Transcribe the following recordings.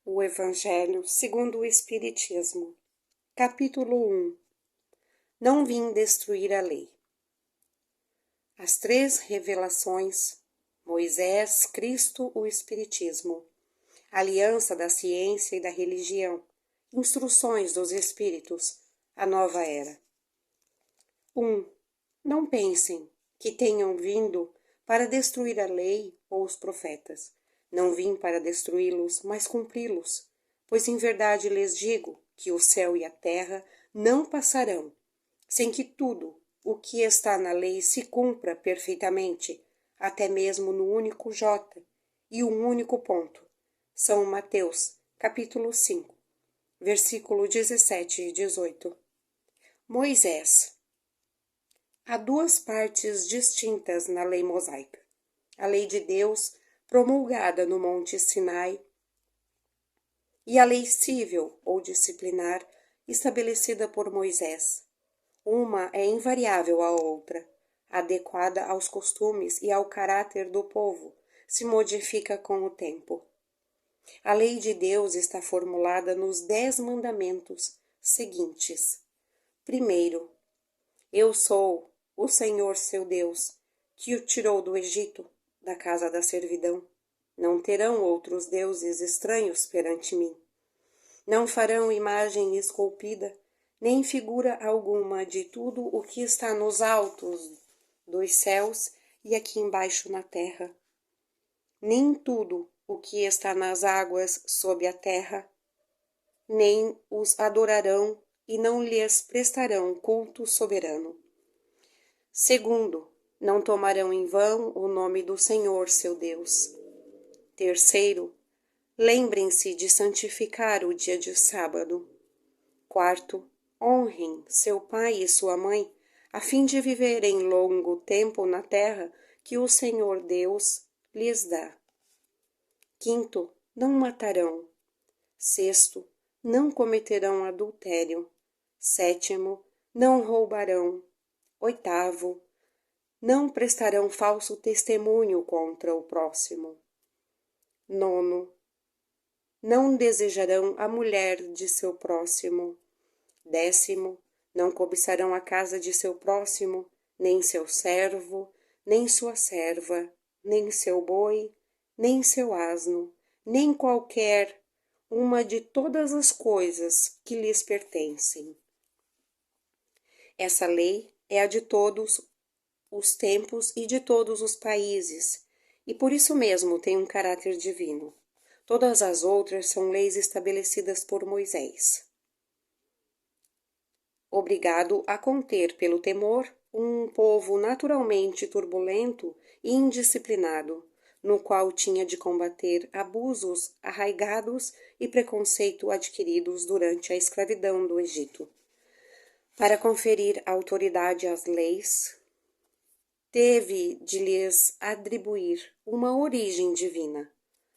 O Evangelho segundo o Espiritismo. Capítulo 1. Não vim destruir a lei. As três revelações, Moisés, Cristo, o Espiritismo, aliança da ciência e da religião, instruções dos Espíritos, a nova era. 1. Não pensem que tenham vindo para destruir a lei ou os profetas. Não vim para destruí-los, mas cumpri-los. Pois em verdade lhes digo que o céu e a terra não passarão, sem que tudo o que está na lei se cumpra perfeitamente, até mesmo no único J e um único ponto. São Mateus, capítulo 5, versículo 17 e 18. Moisés. Há duas partes distintas na lei mosaica. A lei de Deus, promulgada no Monte Sinai, e a lei civil ou disciplinar, estabelecida por Moisés. Uma é invariável à outra, adequada aos costumes e ao caráter do povo, se modifica com o tempo. A lei de Deus está formulada nos 10 mandamentos seguintes. Primeiro, eu sou o Senhor seu Deus, que o tirou do Egito, da casa da servidão. Não terão outros deuses estranhos perante mim. Não farão imagem esculpida, nem figura alguma de tudo o que está nos altos dos céus e aqui embaixo na terra. Nem tudo o que está nas águas sob a terra, nem os adorarão e não lhes prestarão culto soberano. Segundo, não tomarão em vão o nome do Senhor, seu Deus. Terceiro, lembrem-se de santificar o dia de sábado. Quarto, honrem seu pai e sua mãe, a fim de viverem longo tempo na terra que o Senhor Deus lhes dá. Quinto, não matarão. Sexto, não cometerão adultério. Sétimo, não roubarão. Oitavo, não prestarão falso testemunho contra o próximo. Nono, não desejarão a mulher de seu próximo. Décimo, não cobiçarão a casa de seu próximo, nem seu servo, nem sua serva, nem seu boi, nem seu asno, nem qualquer uma de todas as coisas que lhes pertencem. Essa lei é a de todos os tempos e de todos os países, e por isso mesmo tem um caráter divino. Todas as outras são leis estabelecidas por Moisés, obrigado a conter pelo temor um povo naturalmente turbulento e indisciplinado, no qual tinha de combater abusos arraigados e preconceito adquiridos durante a escravidão do Egito. Para conferir autoridade às leis, teve de lhes atribuir uma origem divina,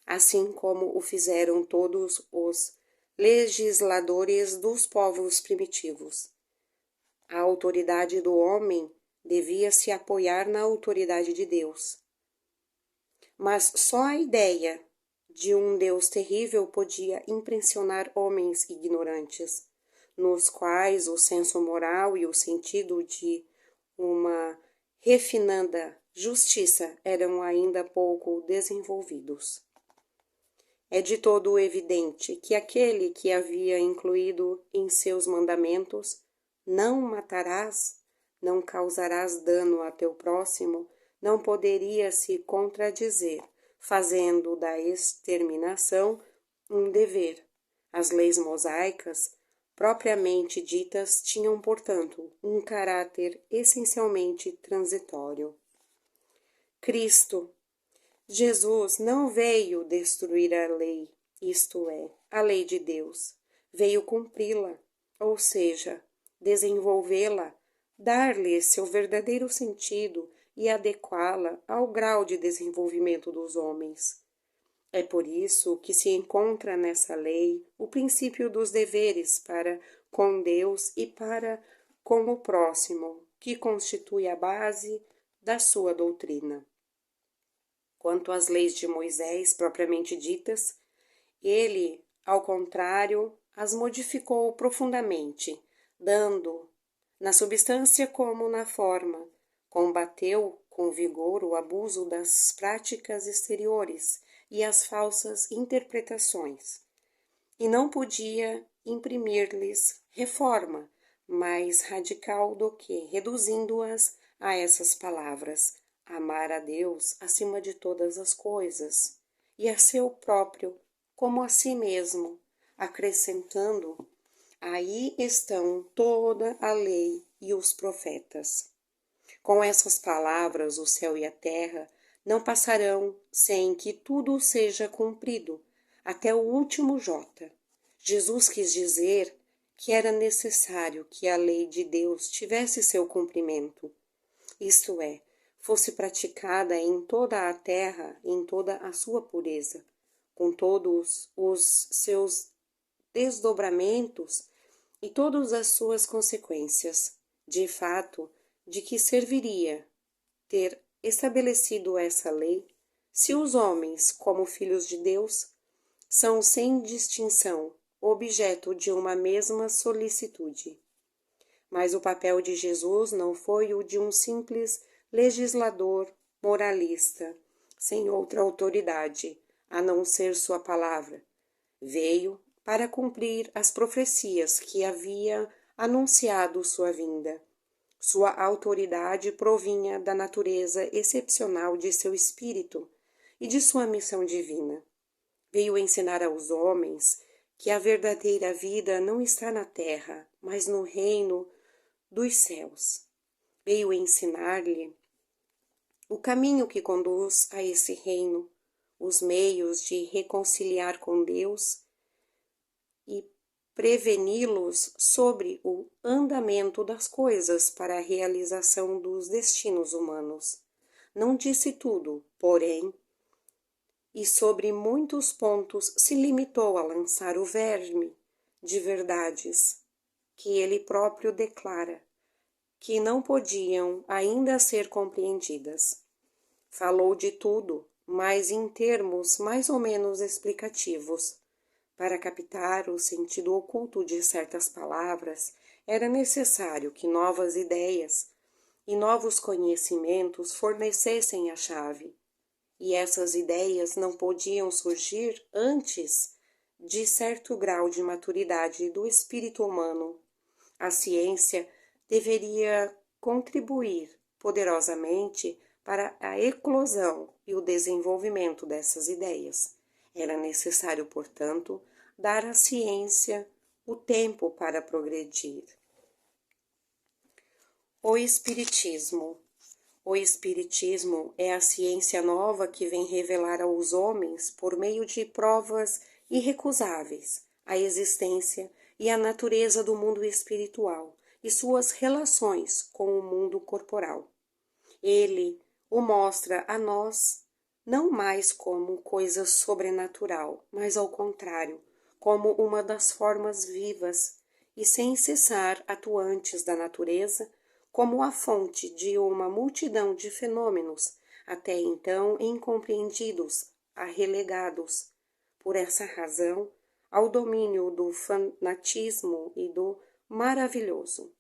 assim como o fizeram todos os legisladores dos povos primitivos. A autoridade do homem devia se apoiar na autoridade de Deus. Mas só a ideia de um Deus terrível podia impressionar homens ignorantes, nos quais o senso moral e o sentido de uma refinada justiça eram ainda pouco desenvolvidos. É de todo evidente que aquele que havia incluído em seus mandamentos não matarás, não causarás dano a teu próximo, não poderia se contradizer, fazendo da exterminação um dever. As leis mosaicas, propriamente ditas, tinham, portanto, um caráter essencialmente transitório. Cristo, Jesus, não veio destruir a lei, isto é, a lei de Deus. Veio cumpri-la, ou seja, desenvolvê-la, dar-lhe seu verdadeiro sentido e adequá-la ao grau de desenvolvimento dos homens. É por isso que se encontra nessa lei o princípio dos deveres para com Deus e para com o próximo, que constitui a base da sua doutrina. Quanto às leis de Moisés propriamente ditas, ele, Ao contrário, as modificou profundamente, dando, na substância como na forma, combateu com vigor o abuso das práticas exteriores e as falsas interpretações, e não podia imprimir-lhes reforma mais radical do que, reduzindo-as a essas palavras, amar a Deus acima de todas as coisas, e a seu próprio como a si mesmo, acrescentando: aí estão toda a lei e os profetas. Com essas palavras, o céu e a terra não passarão sem que tudo seja cumprido, até o último jota. Jesus quis dizer que era necessário que a lei de Deus tivesse seu cumprimento, isto é, fosse praticada em toda a terra, em toda a sua pureza, com todos os seus desdobramentos e todas as suas consequências. De fato, de que serviria ter estabelecido essa lei, se os homens, como filhos de Deus, são sem distinção objeto de uma mesma solicitude? Mas o papel de Jesus não foi o de um simples legislador moralista, sem outra autoridade, a não ser sua palavra. Veio para cumprir as profecias que havia anunciado sua vinda. Sua autoridade provinha da natureza excepcional de seu espírito e de sua missão divina. Veio ensinar aos homens que a verdadeira vida não está na terra, mas no reino dos céus. Veio ensinar-lhe o caminho que conduz a esse reino, os meios de reconciliar com Deus e preveni-los sobre o andamento das coisas para a realização dos destinos humanos. Não disse tudo, porém, e sobre muitos pontos se limitou a lançar o verme de verdades que ele próprio declara que não podiam ainda ser compreendidas. Falou de tudo, mas em termos mais ou menos explicativos. Para captar o sentido oculto de certas palavras, era necessário que novas ideias e novos conhecimentos fornecessem a chave, e essas ideias não podiam surgir antes de certo grau de maturidade do espírito humano. A ciência deveria contribuir poderosamente para a eclosão e o desenvolvimento dessas ideias. Era necessário, portanto, dar à ciência o tempo para progredir. O Espiritismo. O Espiritismo é a ciência nova que vem revelar aos homens, por meio de provas irrecusáveis, a existência e a natureza do mundo espiritual e suas relações com o mundo corporal. Ele o mostra a nós não mais como coisa sobrenatural, mas ao contrário, como uma das formas vivas e sem cessar atuantes da natureza, como a fonte de uma multidão de fenômenos até então incompreendidos, relegados, por essa razão, ao domínio do fanatismo e do maravilhoso.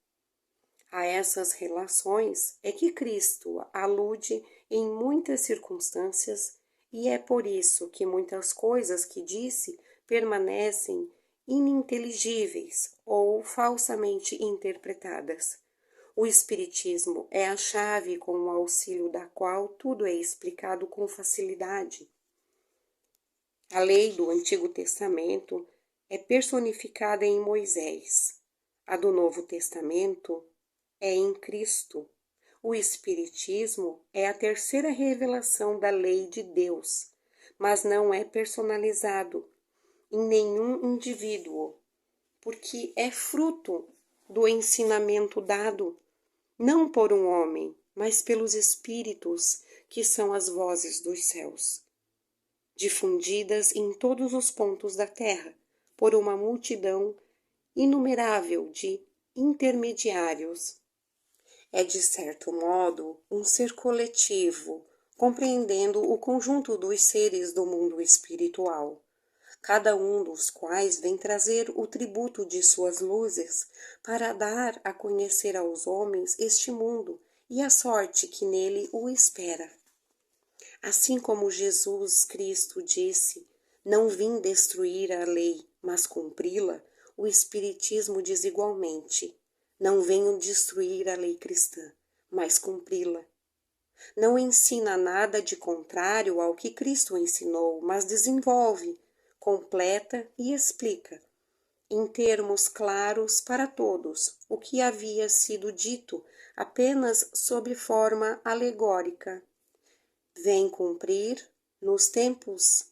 A essas relações é que Cristo alude em muitas circunstâncias, e é por isso que muitas coisas que disse permanecem ininteligíveis ou falsamente interpretadas. O Espiritismo é a chave com o auxílio da qual tudo é explicado com facilidade. A lei do Antigo Testamento é personificada em Moisés. A do Novo Testamento é em Cristo. O Espiritismo é a terceira revelação da lei de Deus, mas não é personalizado em nenhum indivíduo, porque é fruto do ensinamento dado, não por um homem, mas pelos Espíritos, que são as vozes dos céus, difundidas em todos os pontos da terra, por uma multidão inumerável de intermediários. É, de certo modo, um ser coletivo, compreendendo o conjunto dos seres do mundo espiritual. cada um dos quais vem trazer o tributo de suas luzes para dar a conhecer aos homens este mundo e a sorte que nele o espera. Assim como Jesus Cristo disse, não vim destruir a lei, mas cumpri-la, o Espiritismo diz igualmente, não venho destruir a lei cristã, mas cumpri-la. Não ensina nada de contrário ao que Cristo ensinou, mas desenvolve, completa e explica, em termos claros para todos, o que havia sido dito apenas sob forma alegórica. Vem cumprir, nos tempos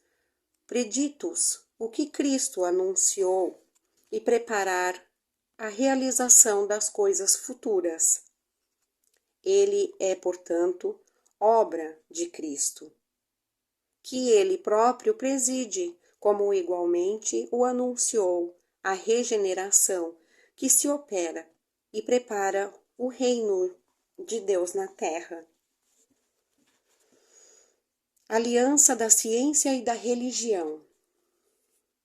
preditos, o que Cristo anunciou e preparar a realização das coisas futuras. Ele é, portanto, obra de Cristo, que ele próprio preside, como igualmente o anunciou, a regeneração que se opera e prepara o reino de Deus na terra. Aliança da ciência e da religião.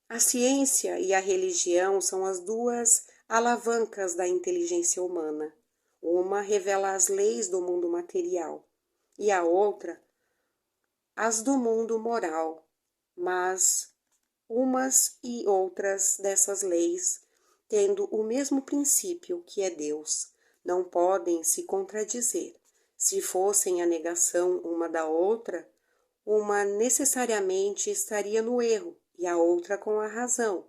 A ciência e a religião são as duas alavancas da inteligência humana. Uma revela as leis do mundo material e a outra as do mundo moral, mas umas e outras dessas leis, tendo o mesmo princípio que é Deus, não podem se contradizer. Se fossem a negação uma da outra, uma necessariamente estaria no erro e a outra com a razão,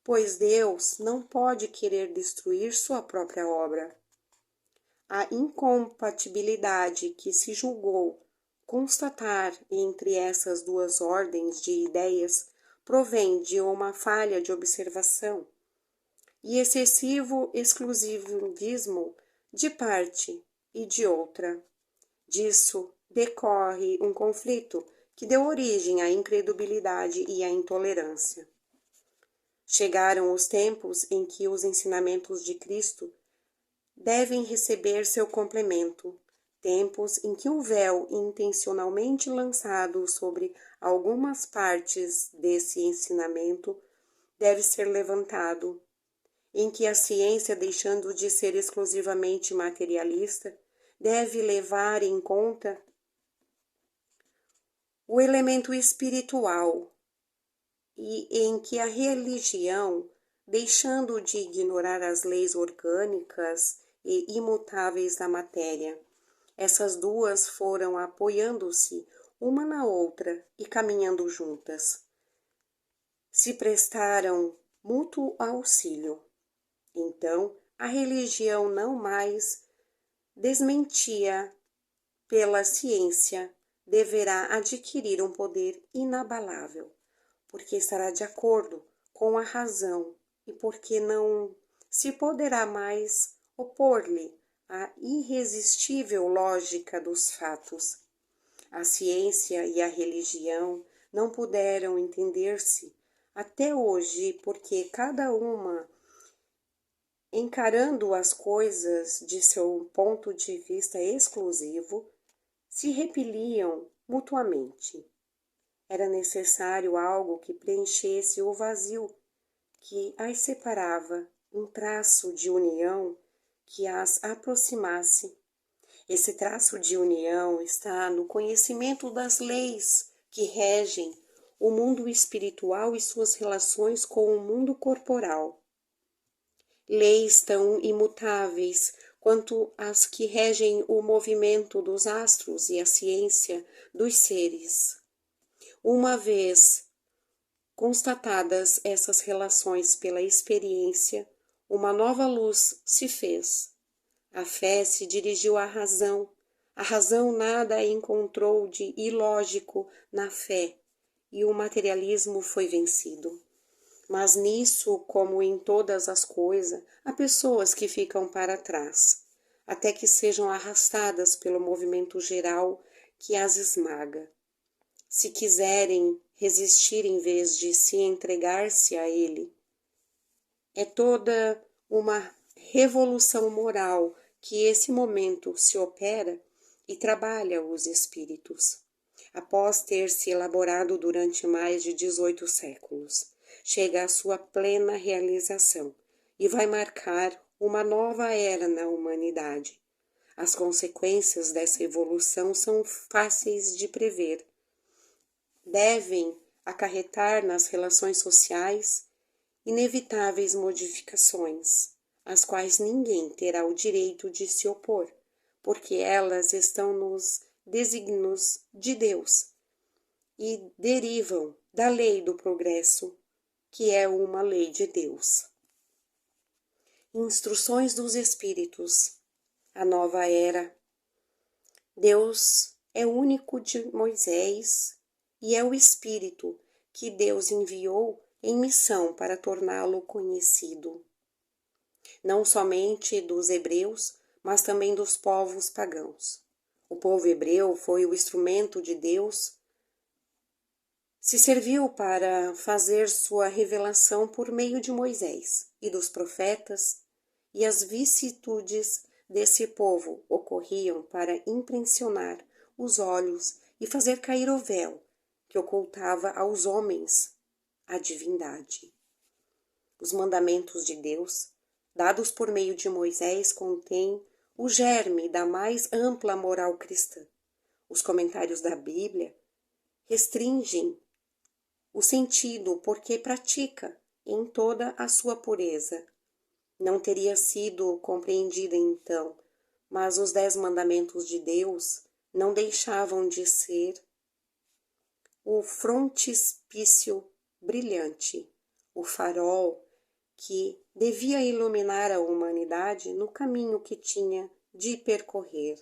pois Deus não pode querer destruir sua própria obra. A incompatibilidade que se julgou constatar entre essas duas ordens de ideias provém de uma falha de observação e excessivo exclusivismo de parte e de outra. Disso decorre um conflito que deu origem à incredulidade e à intolerância. Chegaram os tempos em que os ensinamentos de Cristo devem receber seu complemento, tempos em que o véu intencionalmente lançado sobre algumas partes desse ensinamento deve ser levantado, em que a ciência, deixando de ser exclusivamente materialista, deve levar em conta o elemento espiritual e em que a religião, deixando de ignorar as leis orgânicas e imutáveis da matéria, essas duas foram apoiando-se uma na outra e caminhando juntas. Se prestaram mútuo auxílio. Então, a religião não mais desmentia pela ciência deverá adquirir um poder inabalável, porque estará de acordo com a razão e porque não se poderá mais opor-lhe a irresistível lógica dos fatos. A ciência e a religião não puderam entender-se até hoje porque cada uma, encarando as coisas de seu ponto de vista exclusivo, se repeliam mutuamente. Era necessário algo que preenchesse o vazio que as separava, um traço de união que as aproximasse. Esse traço de união está no conhecimento das leis que regem o mundo espiritual e suas relações com o mundo corporal. Leis tão imutáveis quanto as que regem o movimento dos astros e a ciência dos seres. Uma vez constatadas essas relações pela experiência, uma nova luz se fez. A fé se dirigiu à razão. A razão nada encontrou de ilógico na fé, e o materialismo foi vencido. Mas nisso, como em todas as coisas, há pessoas que ficam para trás, até que sejam arrastadas pelo movimento geral que as esmaga. Se quiserem resistir em vez de se entregar-se a ele, é toda uma revolução moral que esse momento se opera e trabalha os espíritos. Após ter se elaborado durante mais de 18 séculos, chega à sua plena realização e vai marcar uma nova era na humanidade. As consequências dessa evolução são fáceis de prever. Devem acarretar nas relações sociais inevitáveis modificações, às quais ninguém terá o direito de se opor, porque elas estão nos desígnios de Deus e derivam da lei do progresso, que é uma lei de Deus. Instruções dos Espíritos. A nova era. Deus é único de Moisés e é o Espírito que Deus enviou em missão para torná-lo conhecido, não somente dos hebreus, mas também dos povos pagãos. O povo hebreu foi o instrumento de Deus, se serviu para fazer sua revelação por meio de Moisés e dos profetas, e as vicissitudes desse povo ocorriam para impressionar os olhos e fazer cair o véu que ocultava aos homens a divindade. Os mandamentos de Deus, dados por meio de Moisés, contêm o germe da mais ampla moral cristã. Os comentários da Bíblia restringem o sentido porque pratica em toda a sua pureza. Não teria sido compreendida então, mas os 10 mandamentos de Deus não deixavam de ser o frontispício brilhante, o farol que devia iluminar a humanidade no caminho que tinha de percorrer.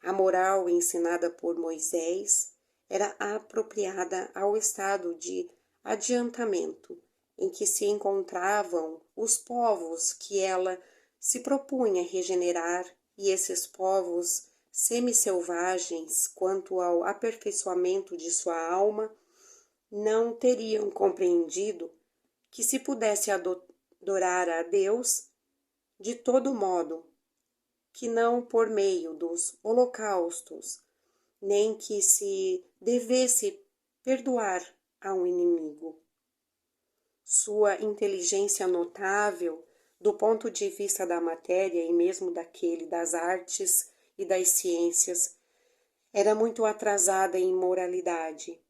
A moral ensinada por Moisés era apropriada ao estado de adiantamento em que se encontravam os povos que ela se propunha regenerar, e esses povos semi-selvagens, quanto ao aperfeiçoamento de sua alma, não teriam compreendido que se pudesse adorar a Deus de todo modo, que não por meio dos holocaustos, nem que se devesse perdoar a um inimigo. Sua inteligência notável, do ponto de vista da matéria e mesmo daquele das artes e das ciências, era muito atrasada em moralidade,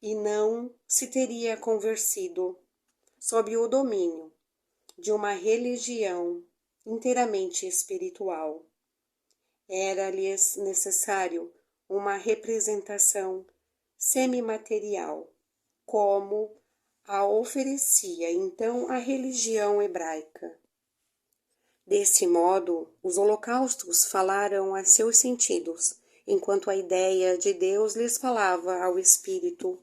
e não se teria convertido sob o domínio de uma religião inteiramente espiritual. Era-lhes necessário uma representação semimaterial, como a oferecia então a religião hebraica. Desse modo, os holocaustos falaram a seus sentidos, enquanto a ideia de Deus lhes falava ao espírito.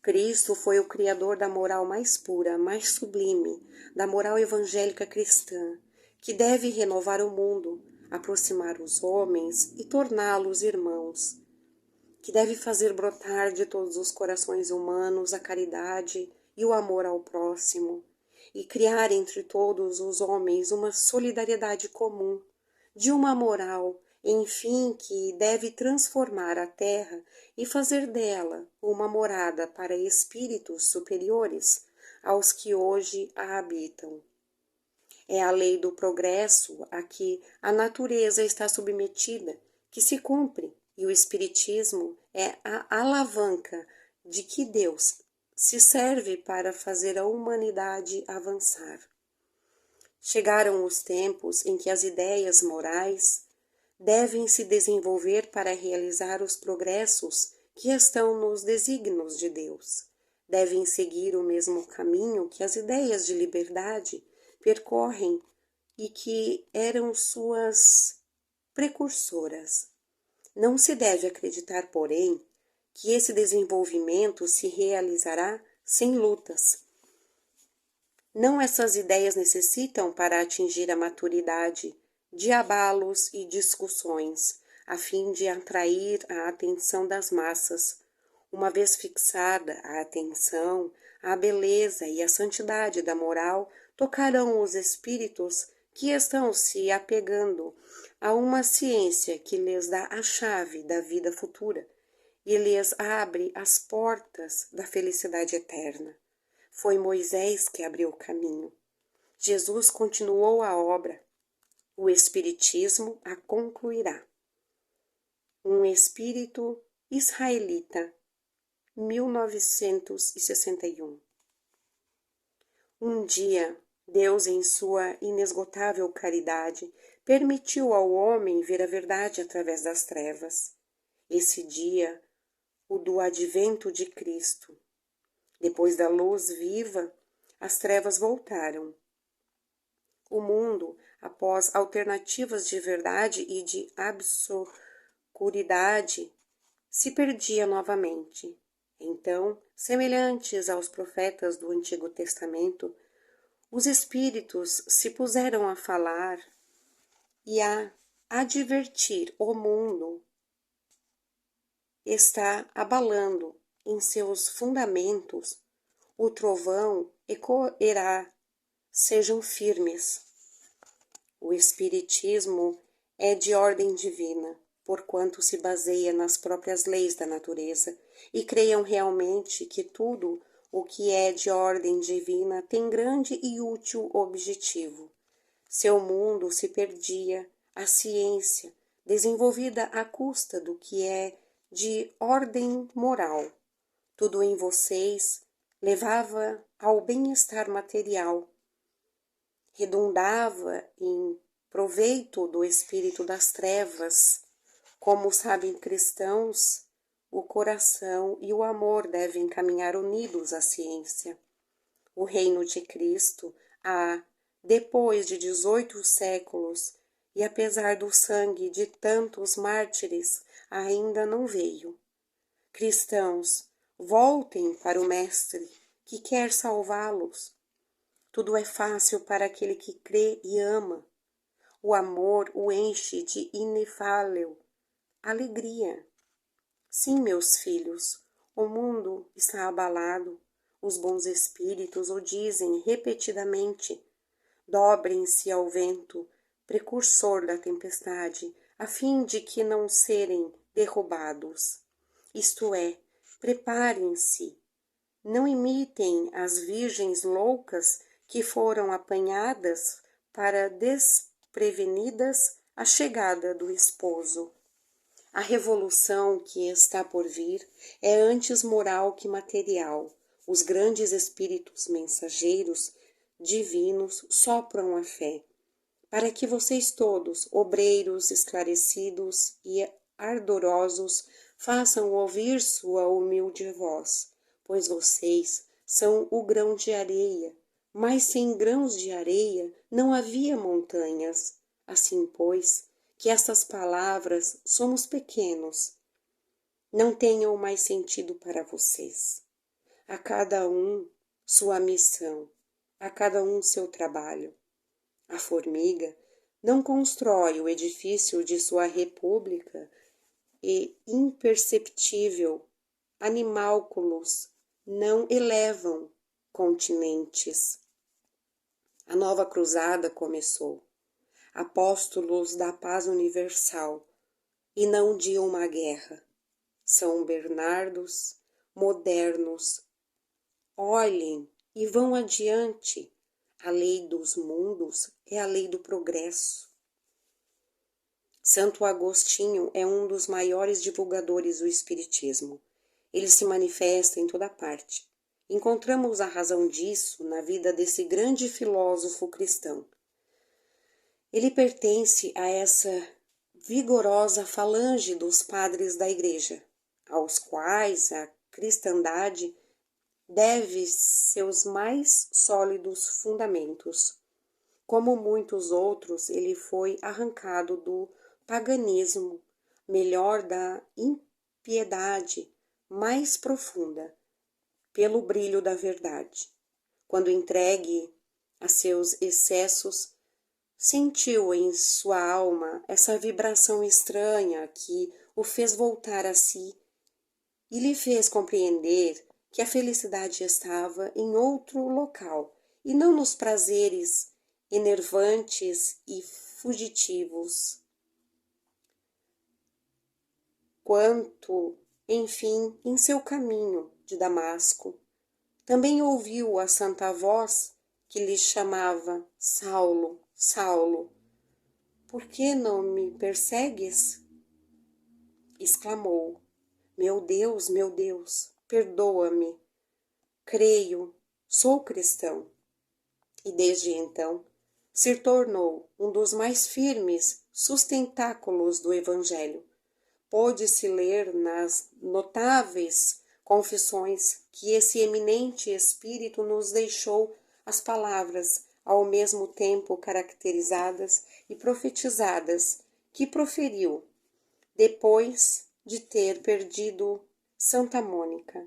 Cristo foi o criador da moral mais pura, mais sublime, da moral evangélica cristã, que deve renovar o mundo, aproximar os homens e torná-los irmãos, que deve fazer brotar de todos os corações humanos a caridade e o amor ao próximo, e criar entre todos os homens uma solidariedade comum, de uma moral, enfim, que deve transformar a terra e fazer dela uma morada para espíritos superiores aos que hoje a habitam. É a lei do progresso a que a natureza está submetida que se cumpre, e o Espiritismo é a alavanca de que Deus se serve para fazer a humanidade avançar. Chegaram os tempos em que as ideias morais devem se desenvolver para realizar os progressos que estão nos desígnios de Deus. Devem seguir o mesmo caminho que as ideias de liberdade percorrem e que eram suas precursoras. Não se deve acreditar, porém, que esse desenvolvimento se realizará sem lutas. Não essas ideias necessitam, para atingir a maturidade, de abalos e discussões, a fim de atrair a atenção das massas. Uma vez fixada a atenção, a beleza e a santidade da moral tocarão os espíritos que estão se apegando a uma ciência que lhes dá a chave da vida futura e lhes abre as portas da felicidade eterna. Foi Moisés que abriu o caminho. Jesus continuou a obra. O Espiritismo a concluirá. Um espírito israelita, 1961. Um dia, Deus, em sua inesgotável caridade, permitiu ao homem ver a verdade através das trevas. Esse dia, o do advento de Cristo. Depois da luz viva, as trevas voltaram. O mundo, após alternativas de verdade e de obscuridade, se perdia novamente. Então, semelhantes aos profetas do Antigo Testamento, os espíritos se puseram a falar e a advertir o mundo. Está abalando em seus fundamentos, o trovão ecoará, sejam firmes. O Espiritismo é de ordem divina, porquanto se baseia nas próprias leis da natureza, e creiam realmente que tudo o que é de ordem divina tem grande e útil objetivo. Seu mundo se perdia, a ciência, desenvolvida à custa do que é de ordem moral. Tudo em vocês levava ao bem-estar material, redundava em proveito do espírito das trevas. Como sabem cristãos, o coração e o amor devem caminhar unidos à ciência. O reino de Cristo há, depois de 18 séculos, e apesar do sangue de tantos mártires, ainda não veio. Cristãos, voltem para o Mestre, que quer salvá-los. Tudo é fácil para aquele que crê e ama. O amor o enche de inefável alegria. Sim, meus filhos, o mundo está abalado. Os bons espíritos o dizem repetidamente. Dobrem-se ao vento, precursor da tempestade, a fim de que não serem derrubados. Isto é, preparem-se. Não imitem as virgens loucas que foram apanhadas para desprevenidas a chegada do esposo. A revolução que está por vir é antes moral que material. Os grandes espíritos mensageiros divinos sopram a fé, para que vocês todos, obreiros esclarecidos e ardorosos, façam ouvir sua humilde voz, pois vocês são o grão de areia, mas sem grãos de areia não havia montanhas. Assim, pois, que estas palavras somos pequenos, não tenham mais sentido para vocês. A cada um sua missão, a cada um seu trabalho. A formiga não constrói o edifício de sua república e imperceptível animálculos não elevam continentes. A nova cruzada começou. Apóstolos da paz universal e não de uma guerra. São Bernardos modernos. Olhem e vão adiante. A lei dos mundos é a lei do progresso. Santo Agostinho é um dos maiores divulgadores do Espiritismo. Ele se manifesta em toda parte. Encontramos a razão disso na vida desse grande filósofo cristão. Ele pertence a essa vigorosa falange dos padres da Igreja, aos quais a cristandade deve seus mais sólidos fundamentos. Como muitos outros, ele foi arrancado do paganismo, melhor da impiedade mais profunda, pelo brilho da verdade. Quando entregue a seus excessos, sentiu em sua alma essa vibração estranha que o fez voltar a si e lhe fez compreender que a felicidade estava em outro local e não nos prazeres enervantes e fugitivos. Quanto, enfim, em seu caminho de Damasco, Também ouviu a santa voz que lhe chamava: Saulo, Saulo, por que não me persegues? Exclamou: meu Deus, perdoa-me. Creio, sou cristão. E desde então se tornou um dos mais firmes sustentáculos do Evangelho. Pôde-se ler nas notáveis confissões que esse eminente espírito nos deixou as palavras, ao mesmo tempo caracterizadas e profetizadas, que proferiu depois de ter perdido Santa Mônica.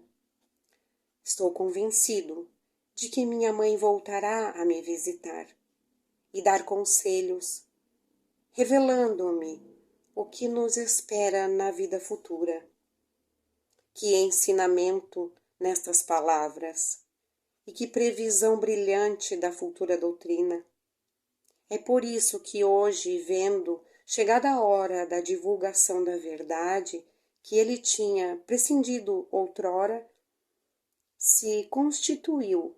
Estou convencido de que minha mãe voltará a me visitar e dar conselhos, revelando-me o que nos espera na vida futura. Que ensinamento nestas palavras e que previsão brilhante da futura doutrina. É por isso que hoje, vendo chegada a hora da divulgação da verdade, que ele tinha prescindido outrora, se constituiu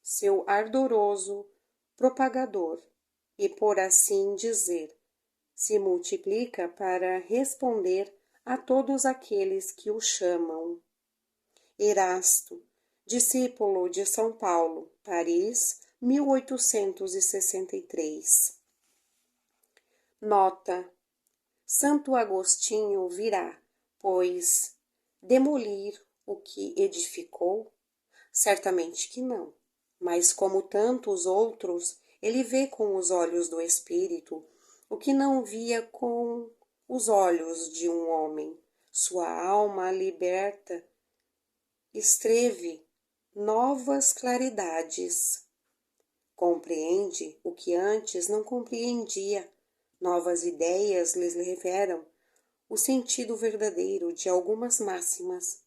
seu ardoroso propagador e, por assim dizer, se multiplica para responder a todos aqueles que o chamam. Erasto, discípulo de São Paulo, Paris, 1863. Nota: Santo Agostinho virá, pois, demolir o que edificou? Certamente que não, mas como tantos outros, ele vê com os olhos do Espírito o que não via com os olhos de um homem. Sua alma liberta estreve novas claridades. Compreende o que antes não compreendia. Novas ideias lhes revelam o sentido verdadeiro de algumas máximas.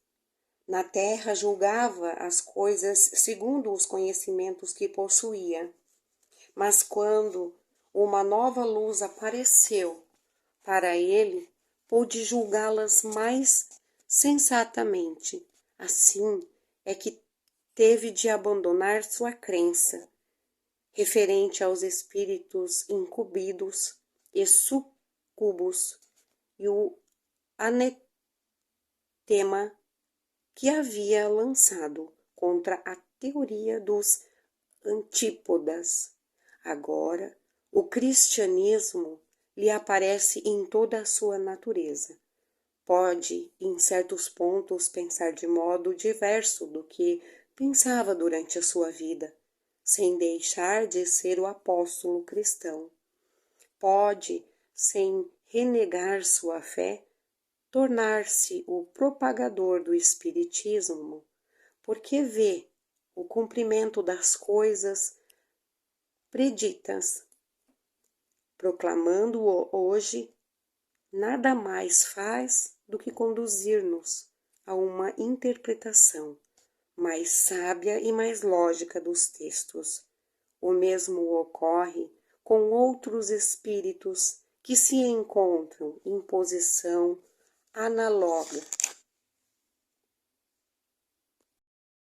Na terra julgava as coisas segundo os conhecimentos que possuía. Mas quando uma nova luz apareceu para ele, pôde julgá-las mais sensatamente. Assim é que teve de abandonar sua crença referente aos espíritos incumbidos e sucubos e o anatema que havia lançado contra a teoria dos antípodas. Agora, o cristianismo lhe aparece em toda a sua natureza. Pode, em certos pontos, pensar de modo diverso do que pensava durante a sua vida, sem deixar de ser o apóstolo cristão. Pode, sem renegar sua fé, tornar-se o propagador do espiritismo, porque vê o cumprimento das coisas preditas. Proclamando-o hoje, nada mais faz do que conduzir-nos a uma interpretação mais sábia e mais lógica dos textos. O mesmo ocorre com outros espíritos que se encontram em posição análoga